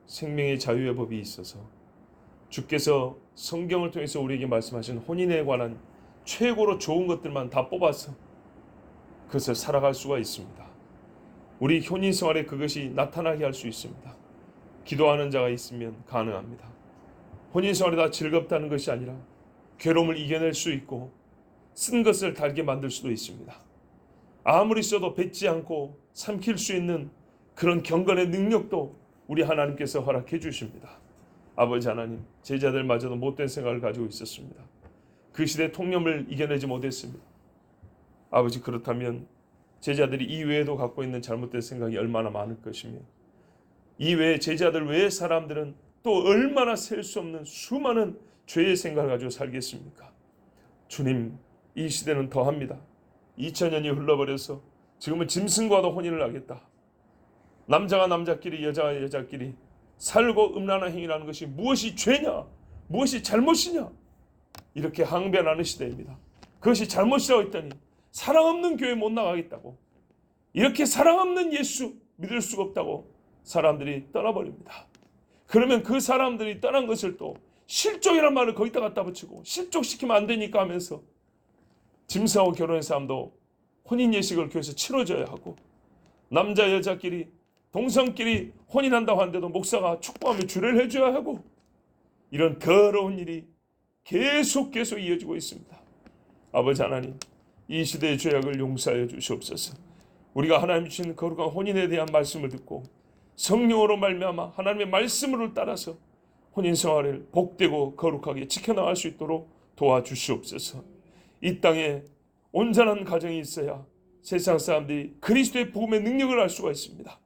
생명의 자유의 법이 있어서 주께서 성경을 통해서 우리에게 말씀하신 혼인에 관한 최고로 좋은 것들만 다 뽑아서 그것을 살아갈 수가 있습니다. 우리 혼인생활에 그것이 나타나게 할 수 있습니다. 기도하는 자가 있으면 가능합니다. 혼인생활이 다 즐겁다는 것이 아니라 괴로움을 이겨낼 수 있고 쓴 것을 달게 만들 수도 있습니다. 아무리 써도 뱉지 않고 삼킬 수 있는 그런 경건의 능력도 우리 하나님께서 허락해 주십니다. 아버지 하나님, 제자들마저도 못된 생각을 가지고 있었습니다. 그 시대의 통념을 이겨내지 못했습니다. 아버지, 그렇다면 제자들이 이외에도 갖고 있는 잘못된 생각이 얼마나 많을 것이며, 이외에 제자들 외의 사람들은 또 얼마나 셀 수 없는 수많은 죄의 생각을 가지고 살겠습니까? 주님, 이 시대는 더합니다. 2000년이 흘러버려서 지금은 짐승과도 혼인을 하겠다. 남자가 남자끼리, 여자가 여자끼리 살고 음란한 행위라는 것이 무엇이 죄냐? 무엇이 잘못이냐? 이렇게 항변하는 시대입니다. 그것이 잘못이라고 했더니 사랑 없는 교회 못 나가겠다고, 이렇게 사랑 없는 예수 믿을 수가 없다고 사람들이 떠나버립니다. 그러면 그 사람들이 떠난 것을 또 실족이라는 말을 거기다 갖다 붙이고 실족시키면 안 되니까 하면서 짐승하고 결혼한 사람도 혼인 예식을 교회에서 치러줘야 하고, 남자 여자끼리 동성끼리 혼인한다고 하는데도 목사가 축복하며 주례를 해줘야 하고, 이런 더러운 일이 계속 이어지고 있습니다. 아버지 하나님, 이 시대의 죄악을 용서하여 주시옵소서. 우리가 하나님 주신 거룩한 혼인에 대한 말씀을 듣고 성령으로 말미암아 하나님의 말씀을 따라서 혼인생활을 복되고 거룩하게 지켜나갈 수 있도록 도와주시옵소서. 이 땅에 온전한 가정이 있어야 세상 사람들이 그리스도의 복음의 능력을 알 수가 있습니다.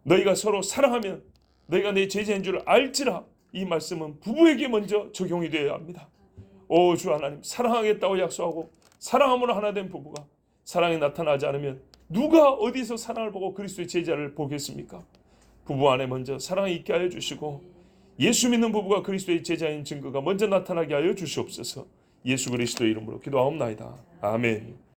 너희가 서로 사랑하면 너희가 내 제자인 줄 알지라, 이 말씀은 부부에게 먼저 적용이 되어야 합니다. 오 주 하나님, 사랑하겠다고 약속하고 사랑함으로 하나 된 부부가 사랑이 나타나지 않으면 누가 어디서 사랑을 보고 그리스도의 제자를 보겠습니까? 부부 안에 먼저 사랑이 있게 하여 주시고 예수 믿는 부부가 그리스도의 제자인 증거가 먼저 나타나게 하여 주시옵소서. 예수 그리스도의 이름으로 기도하옵나이다. 아멘.